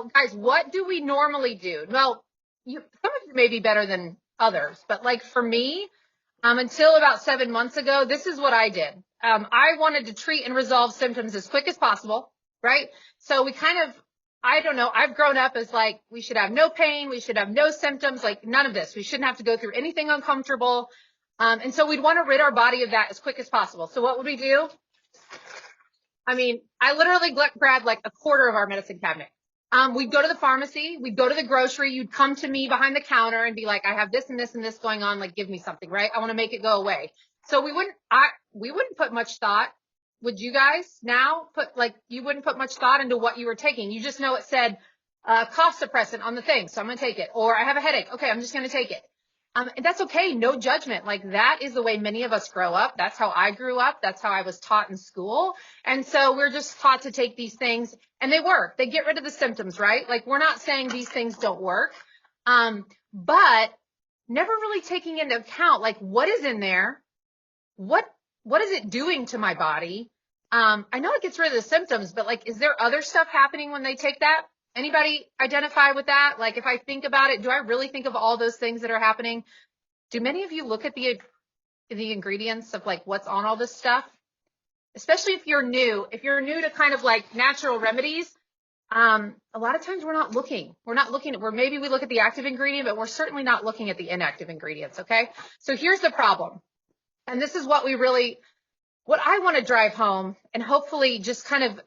Now, guys, what do we normally do? Well, some of you may be better than others, but like for me, until about 7 months ago, this is what I did. I wanted to treat and resolve symptoms as quick as possible, right? So we kind of, I don't know, I've grown up as like, we should have no pain, we should have no symptoms, like none of this. We shouldn't have to go through anything uncomfortable. And so we'd want to rid our body of that as quick as possible. So what would we do? I mean, I literally grabbed like a quarter of our medicine cabinet. We'd go to the pharmacy, we'd go to the grocery, you'd come to me behind the counter and be like, I have this and this and this going on, like give me something, right? I want to make it go away. So we wouldn't put much thought. Would you guys now you wouldn't put much thought into what you were taking. You just know it said cough suppressant on the thing, so I'm going to take it. Or I have a headache. Okay, I'm just going to take it. And that's okay. No judgment. Like that is the way many of us grow up. That's how I grew up. That's how I was taught in school. And so we're just taught to take these things and they work. They get rid of the symptoms, right? Like we're not saying these things don't work. But never really taking into account like what is in there? What is it doing to my body? I know it gets rid of the symptoms, but like, is there other stuff happening when they take that? Anybody identify with that? Like if I think about it, do I really think of all those things that are happening? Do many of you look at the ingredients of like what's on all this stuff? Especially if you're new to kind of like natural remedies, a lot of times we're not looking at where maybe we look at the active ingredient, but we're certainly not looking at the inactive ingredients. Okay. So here's the problem. And this is what I want to drive home and hopefully just kind of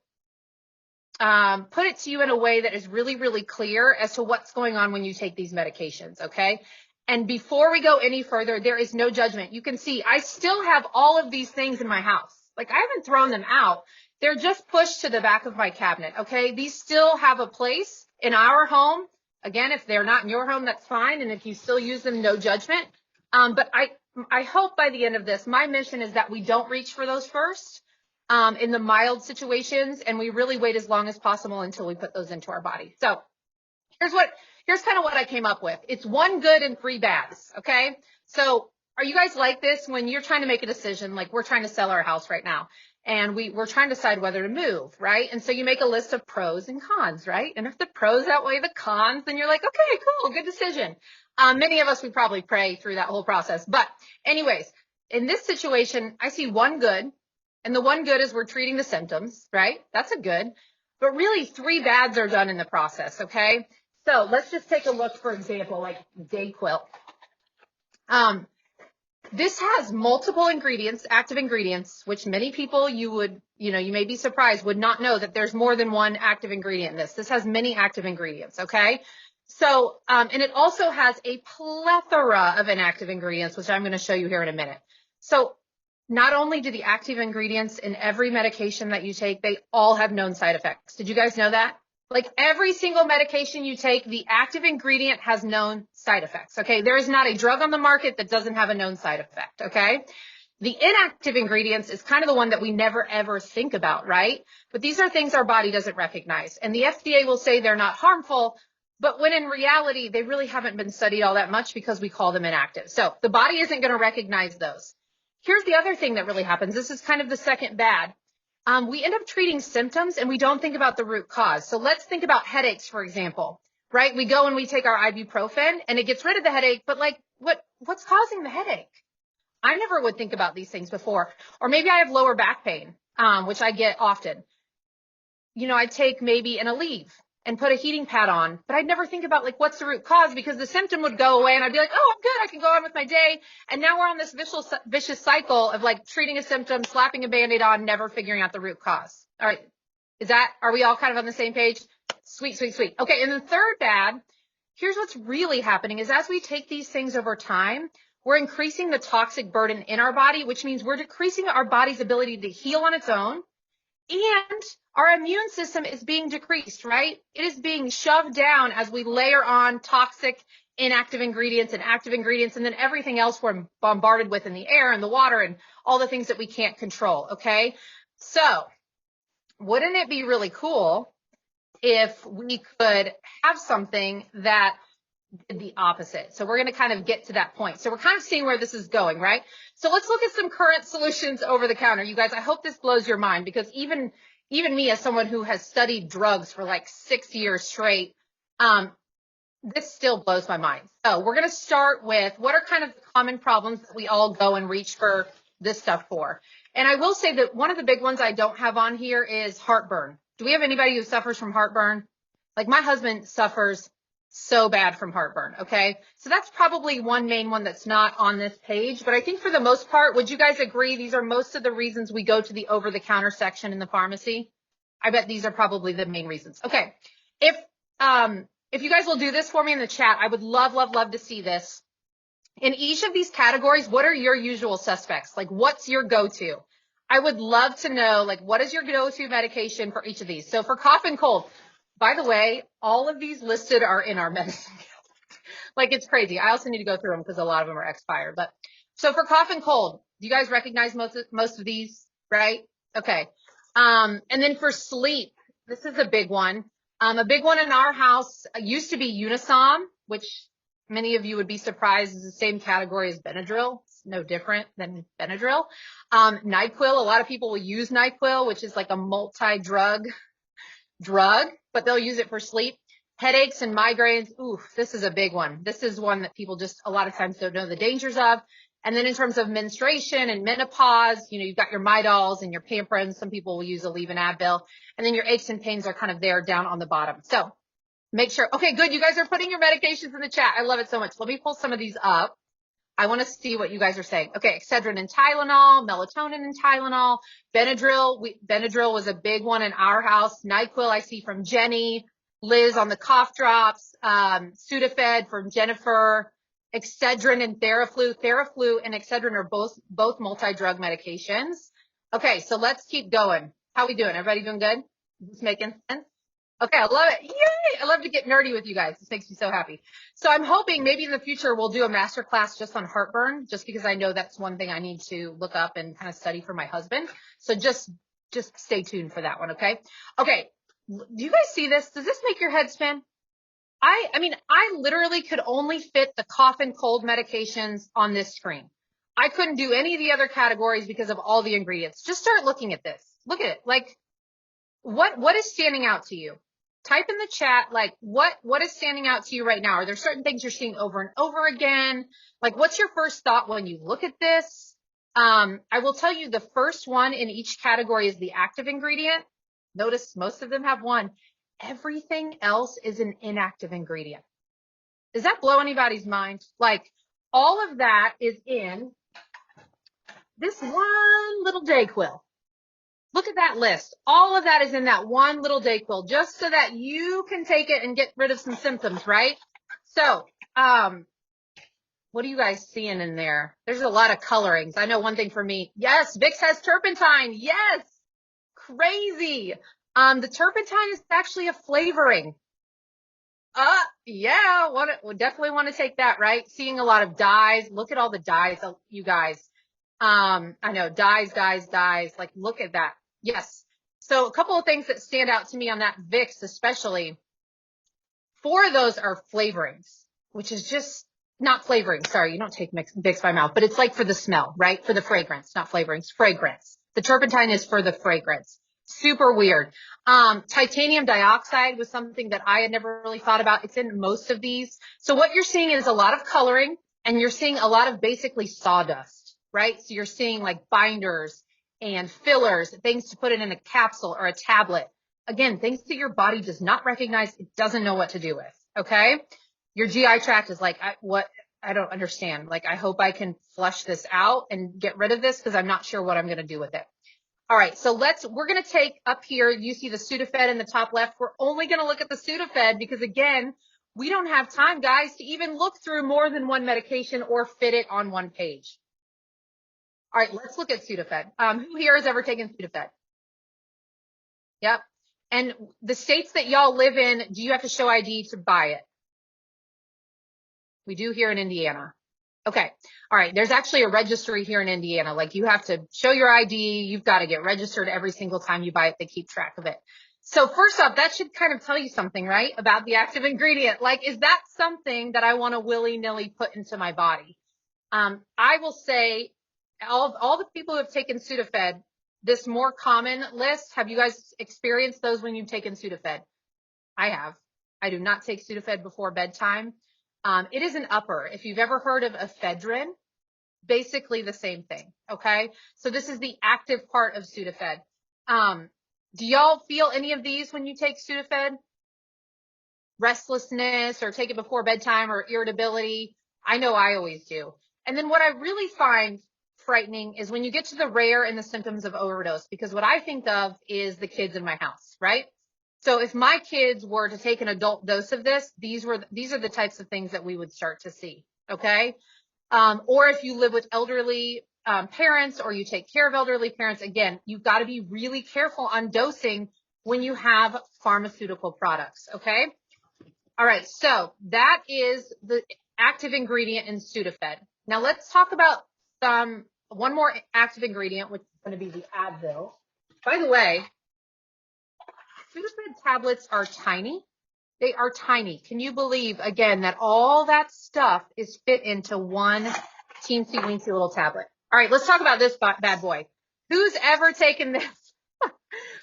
put it to you in a way that is really, really clear as to what's going on when you take these medications, okay? And before we go any further, there is no judgment. You can see I still have all of these things in my house. Like I haven't thrown them out. They're just pushed to the back of my cabinet, okay? These still have a place in our home. Again, if they're not in your home, that's fine. And if you still use them, no judgment. But I hope by the end of this, my mission is that we don't reach for those first. In the mild situations, and we really wait as long as possible until we put those into our body. So here's kind of what I came up with. It's 1 good and 3 bads. Okay. So are you guys like this when you're trying to make a decision? Like we're trying to sell our house right now and we're trying to decide whether to move. Right. And so you make a list of pros and cons, right? And if the pros outweigh the cons, then you're like, okay, cool. Good decision. Many of us, we probably pray through that whole process. But anyways, in this situation, I see 1 good. And the 1 good is we're treating the symptoms, right? That's a good. But really 3 bads are done in the process, okay? So let's just take a look, for example, like Nyquil. This has multiple ingredients, active ingredients, which many people you may be surprised would not know that there's more than 1 active ingredient in this. This has many active ingredients, okay? So, and it also has a plethora of inactive ingredients, which I'm going to show you here in a minute. So, not only do the active ingredients in every medication that you take, they all have known side effects. Did you guys know that? Like every single medication you take, the active ingredient has known side effects. Okay. There is not a drug on the market that doesn't have a known side effect. Okay. The inactive ingredients is kind of the one that we never ever think about, right? But these are things our body doesn't recognize. And the FDA will say they're not harmful, but when in reality, they really haven't been studied all that much because we call them inactive. So the body isn't going to recognize those. Here's the other thing that really happens. This is kind of the second bad. We end up treating symptoms and we don't think about the root cause. So let's think about headaches, for example, right? We go and we take our ibuprofen and it gets rid of the headache, but like what's causing the headache? I never would think about these things before. Or maybe I have lower back pain, which I get often. I'd take maybe an Aleve and put a heating pad on, but I'd never think about like what's the root cause because the symptom would go away and I'd be like, oh, I'm good. I can go on with my day. And now we're on this vicious cycle of like treating a symptom, slapping a Band-Aid on, never figuring out the root cause. All right. Are we all kind of on the same page? Sweet, sweet, sweet. Okay. And the third bad, here's what's really happening is as we take these things over time, we're increasing the toxic burden in our body, which means we're decreasing our body's ability to heal on its own. And our immune system is being decreased, right? It is being shoved down as we layer on toxic inactive ingredients and active ingredients and then everything else we're bombarded with in the air and the water and all the things that we can't control, okay? So wouldn't it be really cool if we could have something that did the opposite? So we're going to kind of get to that point. So we're kind of seeing where this is going, right? So let's look at some current solutions over the counter. You guys, I hope this blows your mind because even even me as someone who has studied drugs for like 6 years straight, this still blows my mind. So we're going to start with what are kind of the common problems that we all go and reach for this stuff for. And I will say that one of the big ones I don't have on here is heartburn. Do we have anybody who suffers from heartburn? Like my husband suffers so bad from heartburn. Okay. So that's probably one main one that's not on this page, but I think for the most part, would you guys agree? These are most of the reasons we go to the over-the-counter section in the pharmacy. I bet these are probably the main reasons. Okay. If you guys will do this for me in the chat, I would love, love, love to see this. In each of these categories, what are your usual suspects? Like, what's your go-to? I would love to know, like, what is your go-to medication for each of these? So for cough and cold, by the way, all of these listed are in our medicine. Like, it's crazy. I also need to go through them because a lot of them are expired. But so for cough and cold, do you guys recognize most of these, right? Okay. And then for sleep, this is a big one. A big one in our house used to be Unisom, which many of you would be surprised is the same category as Benadryl. It's no different than Benadryl. Nyquil, a lot of people will use Nyquil, which is like a multi-drug drug, but they'll use it for sleep. Headaches and migraines. Ooh, this is a big one. This is one that people just a lot of times don't know the dangers of. And then in terms of menstruation and menopause, you know, you've got your Midols and your Pamperins. Some people will use Aleve and Advil. And then your aches and pains are kind of there down on the bottom. So make sure. Okay, good. You guys are putting your medications in the chat. I love it so much. Let me pull some of these up. I want to see what you guys are saying. Okay, Excedrin and Tylenol, Melatonin and Tylenol, Benadryl. Benadryl was a big one in our house. Nyquil I see from Jenny, Liz on the cough drops, Sudafed from Jennifer, Excedrin and Theraflu. Theraflu and Excedrin are both multi-drug medications. Okay, so let's keep going. How we doing? Everybody doing good? Is this making sense? Okay, I love it. Yay! I love to get nerdy with you guys. This makes me so happy. So I'm hoping maybe in the future we'll do a masterclass just on heartburn, just because I know that's one thing I need to look up and kind of study for my husband. So just stay tuned for that one, okay? Okay, do you guys see this? Does this make your head spin? I mean, I literally could only fit the cough and cold medications on this screen. I couldn't do any of the other categories because of all the ingredients. Just start looking at this. Look at it. Like, what is standing out to you? Type in the chat, like, what is standing out to you right now? Are there certain things you're seeing over and over again? Like, what's your first thought when you look at this? I will tell you the first one in each category is the active ingredient. Notice most of them have one. Everything else is an inactive ingredient. Does that blow anybody's mind? Like, all of that is in this one little Dayquil. Look at that list. All of that is in that one little Dayquil, just so that you can take it and get rid of some symptoms, right? So, what are you guys seeing in there? There's a lot of colorings. I know one thing for me. Yes, Vicks has turpentine. Yes. Crazy. The turpentine is actually a flavoring. Yeah, we definitely want to take that, right? Seeing a lot of dyes. Look at all the dyes, you guys. I know dyes. Like, look at that. Yes. So a couple of things that stand out to me on that Vicks, especially 4 of those are flavorings, which is just not flavoring. Sorry, you don't take Vicks by mouth, but it's like for the smell, right? For the fragrance, not flavorings, fragrance. The turpentine is for the fragrance. Super weird. Titanium dioxide was something that I had never really thought about. It's in most of these. So what you're seeing is a lot of coloring, and you're seeing a lot of basically sawdust, right? So you're seeing like binders and fillers, things to put it in a capsule or a tablet. Again, things that your body does not recognize, it doesn't know what to do with, okay? Your GI tract is like, I don't understand. Like, I hope I can flush this out and get rid of this because I'm not sure what I'm going to do with it. All right, so we're going to take up here, you see the Sudafed in the top left. We're only going to look at the Sudafed because, again, we don't have time, guys, to even look through more than one medication or fit it on one page. All right, let's look at Sudafed. Who here has ever taken Sudafed? Yep. And the states that y'all live in, do you have to show ID to buy it? We do here in Indiana. Okay. All right. There's actually a registry here in Indiana. Like, you have to show your ID. You've got to get registered every single time you buy it. They keep track of it. So first off, that should kind of tell you something, right? About the active ingredient. Like, is that something that I want to willy-nilly put into my body? I will say all the people who have taken Sudafed, this more common list, have you guys experienced those when you've taken Sudafed? I have. I do not take Sudafed before bedtime. It is an upper. If you've ever heard of ephedrine, basically the same thing. Okay. So this is the active part of Sudafed. Do y'all feel any of these when you take Sudafed? Restlessness or take it before bedtime or irritability? I know I always do. And then what I really find frightening is when you get to the rare and the symptoms of overdose, because what I think of is the kids in my house, right? So if my kids were to take an adult dose of this, these are the types of things that we would start to see. Okay. Or if you live with elderly parents or you take care of elderly parents, again, you've got to be really careful on dosing when you have pharmaceutical products. Okay. All right. So that is the active ingredient in Sudafed. Now let's talk about one more active ingredient, which is going to be the Advil. By the way, Sudafed tablets are tiny. They are tiny. Can you believe, again, that all that stuff is fit into one teensy weensy little tablet? All right, let's talk about this bad boy. Who's ever taken this?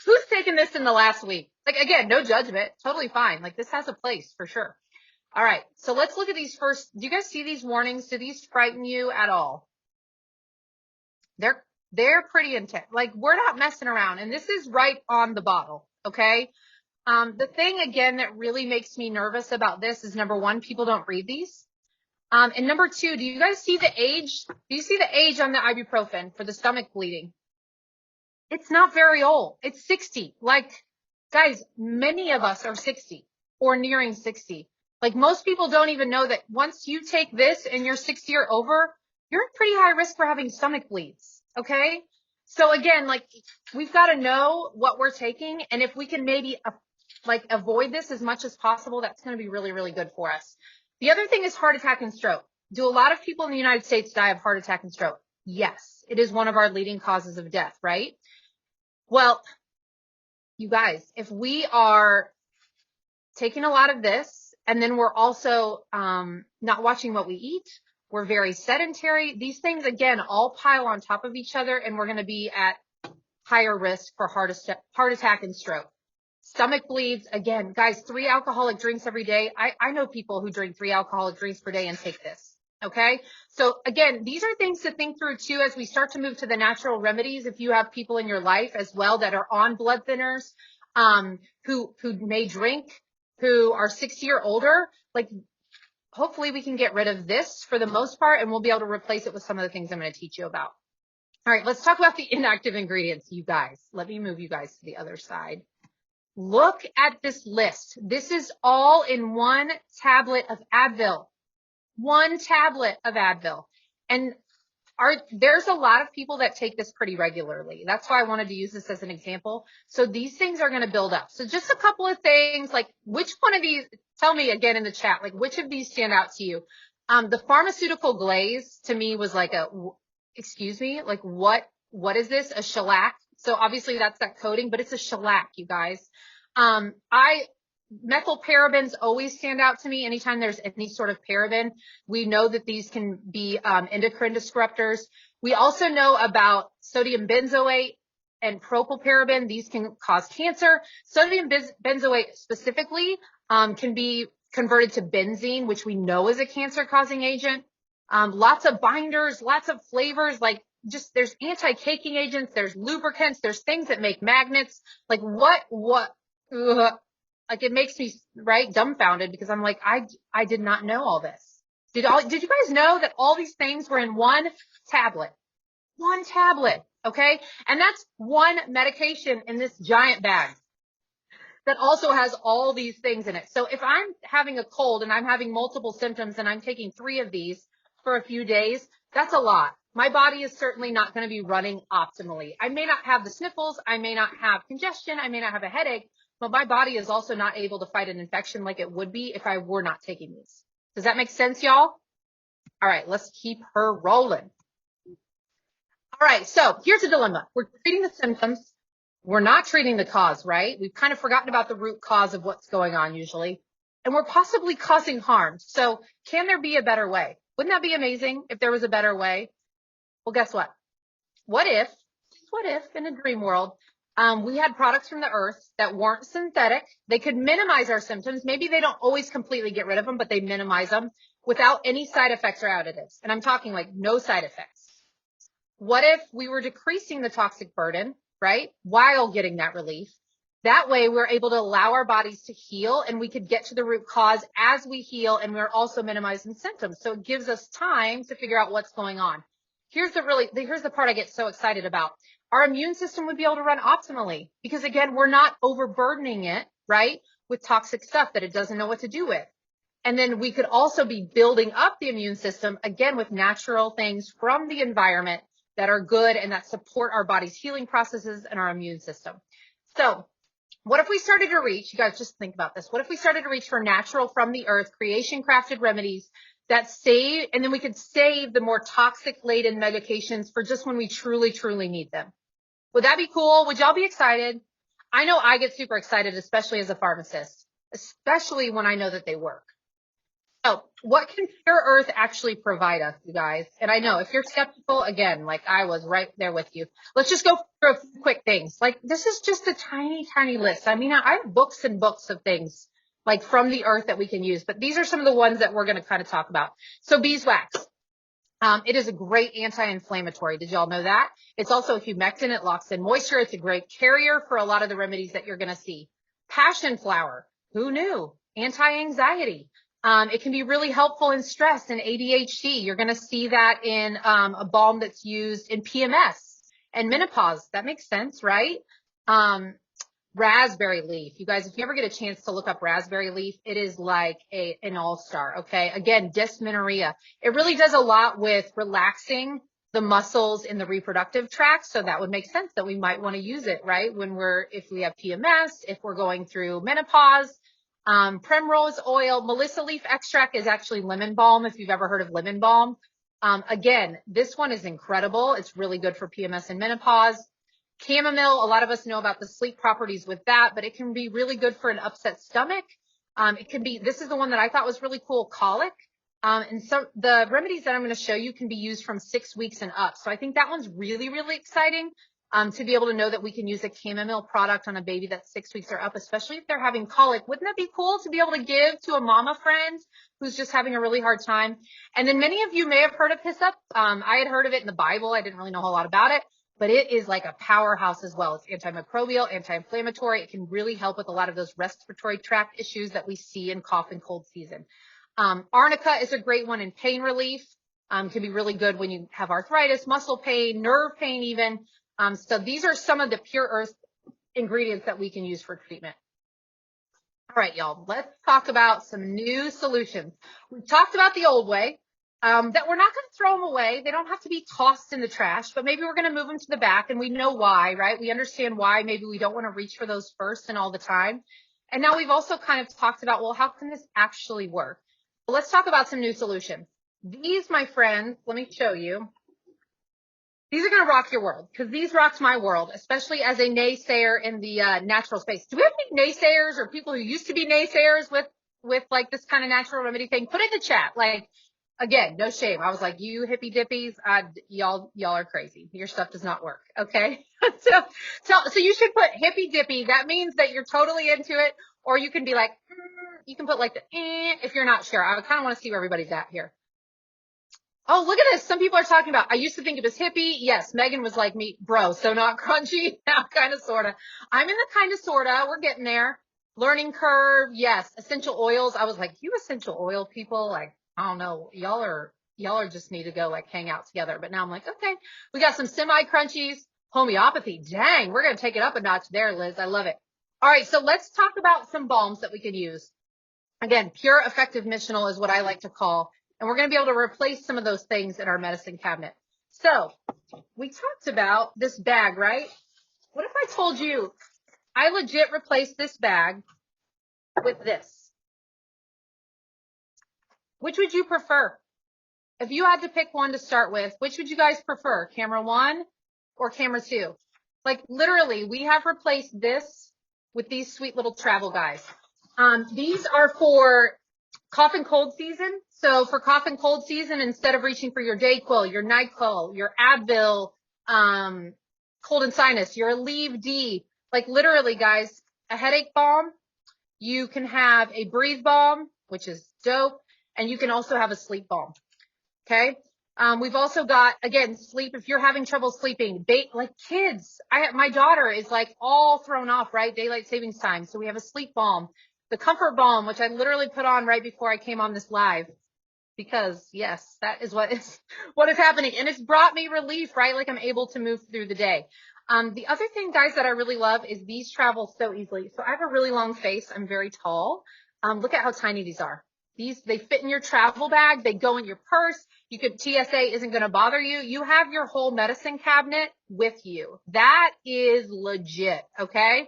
Who's taken this in the last week? Like, again, no judgment. Totally fine. Like, this has a place for sure. All right, so let's look at these first. Do you guys see these warnings? Do these frighten you at all? They're pretty intense. Like, we're not messing around. And this is right on the bottle, okay? The thing, again, that really makes me nervous about this is, number one, people don't read these. And number two, do you guys see the age? Do you see the age on the ibuprofen for the stomach bleeding? It's not very old. It's 60. Like, guys, many of us are 60 or nearing 60. Like, most people don't even know that once you take this and you're 60 or over, you're at pretty high risk for having stomach bleeds. Okay. So again, like, we've got to know what we're taking. And if we can maybe avoid this as much as possible, that's going to be really, really good for us. The other thing is heart attack and stroke. Do a lot of people in the United States die of heart attack and stroke? Yes. It is one of our leading causes of death, right? Well, you guys, if we are taking a lot of this and then we're also not watching what we eat, we're very sedentary. These things, again, all pile on top of each other, and we're going to be at higher risk for heart attack and stroke. Stomach bleeds, again, guys, 3 alcoholic drinks every day. I know people who drink 3 alcoholic drinks per day and take this. Okay. So again, these are things to think through too, as we start to move to the natural remedies. If you have people in your life as well that are on blood thinners, who may drink, who are 60 or older, like, hopefully we can get rid of this for the most part, and we'll be able to replace it with some of the things I'm going to teach you about. All right, let's talk about the inactive ingredients, you guys. Let me move you guys to the other side. Look at this list. This is all in one tablet of Advil. One tablet of Advil. And there's a lot of people that take this pretty regularly. That's why I wanted to use this as an example. So these things are going to build up. So just a couple of things, like, which one of these, tell me again in the chat, like, which of these stand out to you? The pharmaceutical glaze to me was like excuse me, like, what is this? A shellac. So obviously that's that coating, but it's a shellac, you guys. Methylparabens always stand out to me anytime there's any sort of paraben. We know that these can be endocrine disruptors. We also know about sodium benzoate and propylparaben. These can cause cancer. Sodium benzoate specifically can be converted to benzene, which we know is a cancer-causing agent. Lots of binders, lots of flavors, like, just, there's anti-caking agents, there's lubricants, there's things that make magnets. Like, like, it makes me, right, dumbfounded, because I'm like, I did not know all this. Did you guys know that all these things were in one tablet? One tablet, okay? And that's one medication in this giant bag that also has all these things in it. So if I'm having a cold and I'm having multiple symptoms and I'm taking 3 of these for a few days, that's a lot. My body is certainly not going to be running optimally. I may not have the sniffles. I may not have congestion. I may not have a headache, but my body is also not able to fight an infection like it would be if I were not taking these. Does that make sense, y'all? All right, let's keep her rolling. All right, so here's the dilemma. We're treating the symptoms. We're not treating the cause, right? We've kind of forgotten about the root cause of what's going on usually, and we're possibly causing harm. So can there be a better way? Wouldn't that be amazing if there was a better way? Well, guess what? What if what if in a dream world, we had products from the earth that weren't synthetic. They could minimize our symptoms. Maybe they don't always completely get rid of them, but they minimize them without any side effects or additives. And I'm talking like no side effects. What if we were decreasing the toxic burden, right? While getting that relief. That way we're able to allow our bodies to heal, and we could get to the root cause as we heal, and we're also minimizing symptoms. So it gives us time to figure out what's going on. Here's the part I get so excited about. Our immune system would be able to run optimally because, again, we're not overburdening it, right, with toxic stuff that it doesn't know what to do with. And then we could also be building up the immune system, again, with natural things from the environment that are good and that support our body's healing processes and our immune system. So what if we started to reach, you guys just think about this. What if we started to reach for natural from the earth, creation crafted remedies that save, and then we could save the more toxic laden medications for just when we truly, truly need them. Would that be cool? Would y'all be excited? I know I get super excited, especially as a pharmacist, especially when I know that they work. So what can Pure Earth actually provide us, you guys? And I know if you're skeptical, again, like I was right there with you. Let's just go through a few quick things. Like this is just a tiny, tiny list. I mean, I have books and books of things like from the earth that we can use, but these are some of the ones that we're going to kind of talk about. So beeswax. It is a great anti-inflammatory. Did y'all know that? It's also a humectant. It locks in moisture. It's a great carrier for a lot of the remedies that you're going to see. Passion flower. Who knew? Anti-anxiety. It can be really helpful in stress and ADHD. You're going to see that in a balm that's used in PMS and menopause. That makes sense, right? Raspberry leaf. You guys, if you ever get a chance to look up raspberry leaf, it is like an all-star, okay? Again, dysmenorrhea. It really does a lot with relaxing the muscles in the reproductive tract, so that would make sense that we might want to use it, right? If we have PMS, if we're going through menopause. Primrose oil, melissa leaf extract is actually lemon balm, if you've ever heard of lemon balm. Again, this one is incredible. It's really good for PMS and menopause. Chamomile, a lot of us know about the sleep properties with that, but it can be really good for an upset stomach. This is the one that I thought was really cool, colic. And so the remedies that I'm going to show you can be used from 6 weeks and up. So I think that one's really, really exciting. To be able to know that we can use a chamomile product on a baby that's 6 weeks or up, especially if they're having colic. Wouldn't that be cool to be able to give to a mama friend who's just having a really hard time? And then many of you may have heard of hyssop. I had heard of it in the Bible. I didn't really know a whole lot about it, but it is like a powerhouse as well. It's antimicrobial, anti-inflammatory. It can really help with a lot of those respiratory tract issues that we see in cough and cold season. Arnica is a great one in pain relief. Can be really good when you have arthritis, muscle pain, nerve pain even. So these are some of the Pure Earth ingredients that we can use for treatment. All right, y'all, let's talk about some new solutions. We've talked about the old way, that we're not going to throw them away. They don't have to be tossed in the trash, but maybe we're going to move them to the back, and we know why, right? We understand why maybe we don't want to reach for those first and all the time. And now we've also kind of talked about, well, how can this actually work? Well, let's talk about some new solutions. These, my friends, let me show you. These are going to rock your world because these rocked my world, especially as a naysayer in the natural space. Do we have any naysayers or people who used to be naysayers with like this kind of natural remedy thing? Put it in the chat. Like, again, no shame. I was like, you hippie dippies, y'all are crazy. Your stuff does not work. Okay. So you should put hippie dippy. That means that you're totally into it. Or you can be like, you can put like the, if you're not sure. I kind of want to see where everybody's at here. Oh, look at this. Some people are talking about, I used to think it was hippie. Yes, Megan was like me, bro, so not crunchy. Now kind of, sort of. I'm in the kind of, sort of. We're getting there. Learning curve. Yes. Essential oils. I was like, you essential oil people, like, I don't know. Y'all are just need to go like hang out together. But now I'm like, okay, we got some semi-crunchies, homeopathy. Dang, we're going to take it up a notch there, Liz. I love it. All right. So let's talk about some balms that we can use. Again, pure effective missional is what I like to call. And we're going to be able to replace some of those things in our medicine cabinet. So we talked about this bag, right? What if I told you I legit replaced this bag with this? Which would you prefer? If you had to pick one to start with, which would you guys prefer? Camera 1 or camera 2? Like literally, we have replaced this with these sweet little travel guys. These are for cough and cold season. So for cough and cold season, instead of reaching for your Dayquil, your Nyquil, your Advil, cold and sinus, your Aleve D, like literally guys, a headache balm. You can have a breathe balm, which is dope. And you can also have a sleep balm. Okay. We've also got, again, sleep. If you're having trouble sleeping, like kids, my daughter is like all thrown off, right? Daylight savings time. So we have a sleep balm, the comfort balm, which I literally put on right before I came on this live, because yes, that is what is happening. And it's brought me relief, right? Like I'm able to move through the day. The other thing, guys, that I really love is these travel so easily. So I have a really long face. I'm very tall. Look at how tiny these are. They fit in your travel bag. They go in your purse. TSA isn't going to bother you. You have your whole medicine cabinet with you. That is legit. Okay.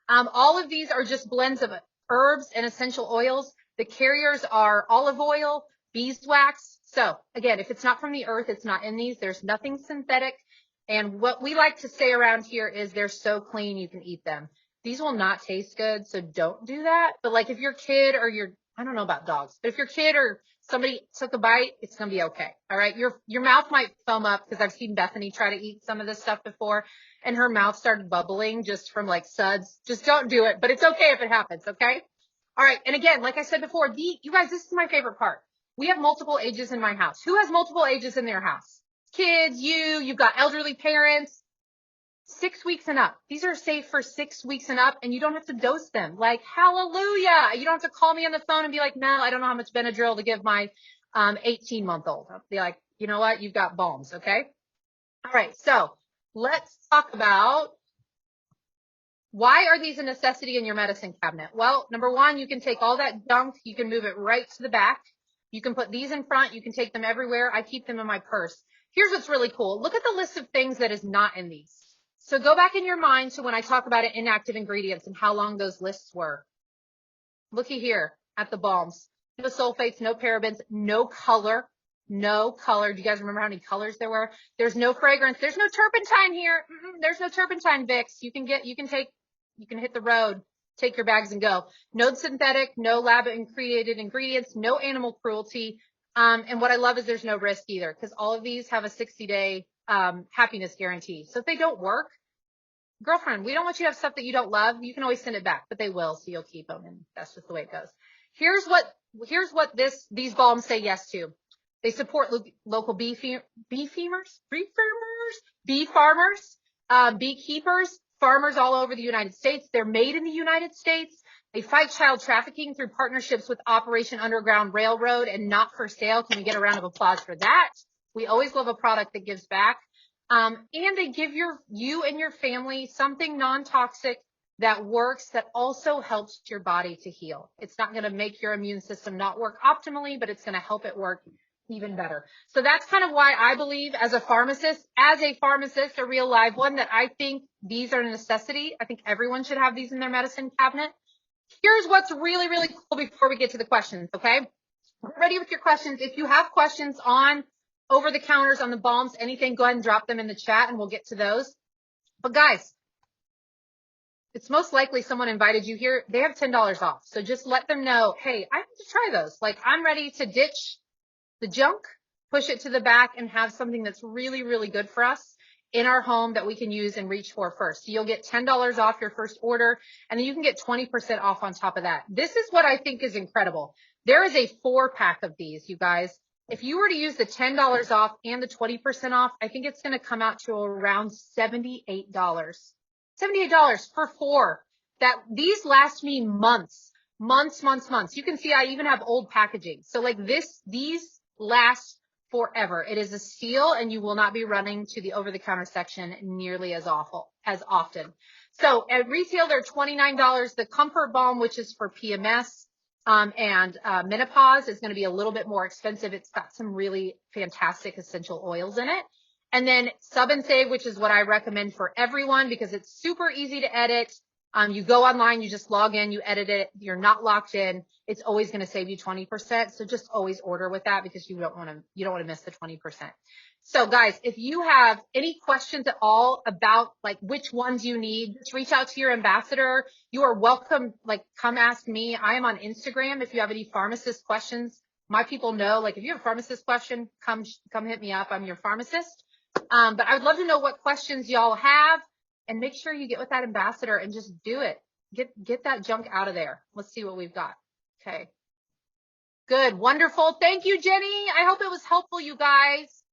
All of these are just blends of herbs and essential oils. The carriers are olive oil, beeswax. So again, if it's not from the earth, it's not in these. There's nothing synthetic. And what we like to say around here is they're so clean you can eat them. These will not taste good, so don't do that. But like if your kid or I don't know about dogs, but if your kid or somebody took a bite, it's going to be okay. All right. Your mouth might foam up, because I've seen Bethany try to eat some of this stuff before and her mouth started bubbling just from like suds. Just don't do it, but it's okay if it happens. Okay. All right. And again, like I said before, you guys, this is my favorite part. We have multiple ages in my house. Who has multiple ages in their house? Kids, you've got elderly parents. 6 weeks and up. These are safe for 6 weeks and up, and you don't have to dose them. Like, hallelujah. You don't have to call me on the phone and be like, Mel, I don't know how much Benadryl to give my 18-month-old. I'll be like, you know what? You've got balms, okay? All right, so let's talk about why are these a necessity in your medicine cabinet? Well, number one, you can take all that junk. You can move it right to the back. You can put these in front. You can take them everywhere. I keep them in my purse. Here's what's really cool. Look at the list of things that is not in these. So go back in your mind to when I talk about inactive ingredients and how long those lists were. Looky here at the balms. No sulfates, no parabens, no color. No color. Do you guys remember how many colors there were? There's no fragrance. There's no turpentine here. There's no turpentine, Vicks. You can hit the road, take your bags and go. No synthetic, no lab created ingredients, no animal cruelty. And what I love is there's no risk either, because all of these have a 60-day happiness guarantee. So if they don't work, girlfriend, we don't want you to have stuff that you don't love. You can always send it back, but they will, so you'll keep them, and that's just the way it goes. Here's what these balms say yes to. They support local bee farmers, beekeepers, farmers all over the United States. They're made in the United States. They fight child trafficking through partnerships with Operation Underground Railroad and Not for Sale. Can we get a round of applause for that? We always love a product that gives back. And they give you and your family something non-toxic that works, that also helps your body to heal. It's not going to make your immune system not work optimally, but it's going to help it work even better. So that's kind of why I believe as a pharmacist, a real live one, that I think these are a necessity. I think everyone should have these in their medicine cabinet. Here's what's really, really cool before we get to the questions, okay? Get ready with your questions. If you have questions on over the counters, on the balms, anything, go ahead and drop them in the chat and we'll get to those. But guys, it's most likely someone invited you here. They have $10 off. So just let them know, hey, I need to try those. Like, I'm ready to ditch the junk, push it to the back, and have something that's really, really good for us in our home that we can use and reach for first. So you'll get $10 off your first order, and then you can get 20% off on top of that. This is what I think is incredible. There is a 4-pack of these, you guys. If you were to use the $10 off and the 20% off, I think it's going to come out to around $78. $78 for 4. These last me months. You can see I even have old packaging. So like these last forever. It is a steal, and you will not be running to the over-the-counter section nearly as often. So at retail, they're $29. The Comfort Balm, which is for PMS and menopause, is going to be a little bit more expensive. It's got some really fantastic essential oils in it. And then Sub and Save, which is what I recommend for everyone because it's super easy to edit. You go online, you just log in, you edit it. You're not locked in. It's always going to save you 20%. So just always order with that because you don't want to miss the 20%. So guys, if you have any questions at all about like which ones you need, just reach out to your ambassador. You are welcome. Like, come ask me. I am on Instagram. If you have any pharmacist questions, my people know, like if you have a pharmacist question, come hit me up. I'm your pharmacist. But I would love to know what questions y'all have, and make sure you get with that ambassador and just do it. Get that junk out of there. Let's see what we've got. Okay. Good. Wonderful. Thank you, Jenny. I hope it was helpful, you guys.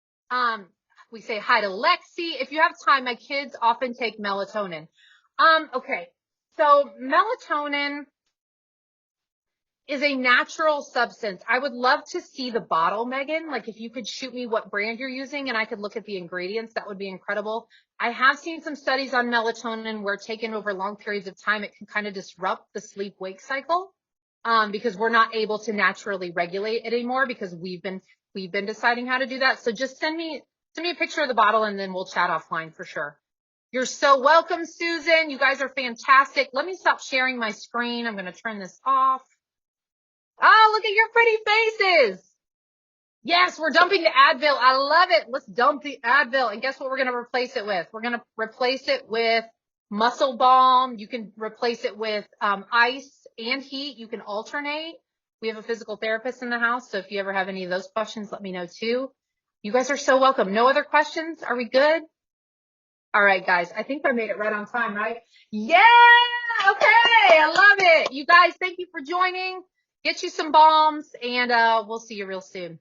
We say hi to Lexi. If you have time, my kids often take melatonin. Okay. So melatonin is a natural substance. I would love to see the bottle, Megan. Like if you could shoot me what brand you're using and I could look at the ingredients, that would be incredible. I have seen some studies on melatonin where taken over long periods of time, it can kind of disrupt the sleep-wake cycle, because we're not able to naturally regulate it anymore because we've been deciding how to do that. So just send me a picture of the bottle and then we'll chat offline for sure. You're so welcome, Susan. You guys are fantastic. Let me stop sharing my screen. I'm going to turn this off. Oh, look at your pretty faces. Yes, we're dumping the Advil. I love it. Let's dump the Advil. And guess what we're going to replace it with? We're going to replace it with muscle balm. You can replace it with ice and heat. You can alternate. We have a physical therapist in the house. So if you ever have any of those questions, let me know too. You guys are so welcome. No other questions? Are we good? All right, guys. I think I made it right on time, right? Yeah. Okay. I love it. You guys, thank you for joining. Get you some balms and we'll see you real soon.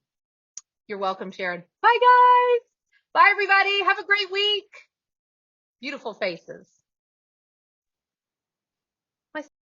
You're welcome, Sharon. Bye, guys. Bye, everybody. Have a great week. Beautiful faces.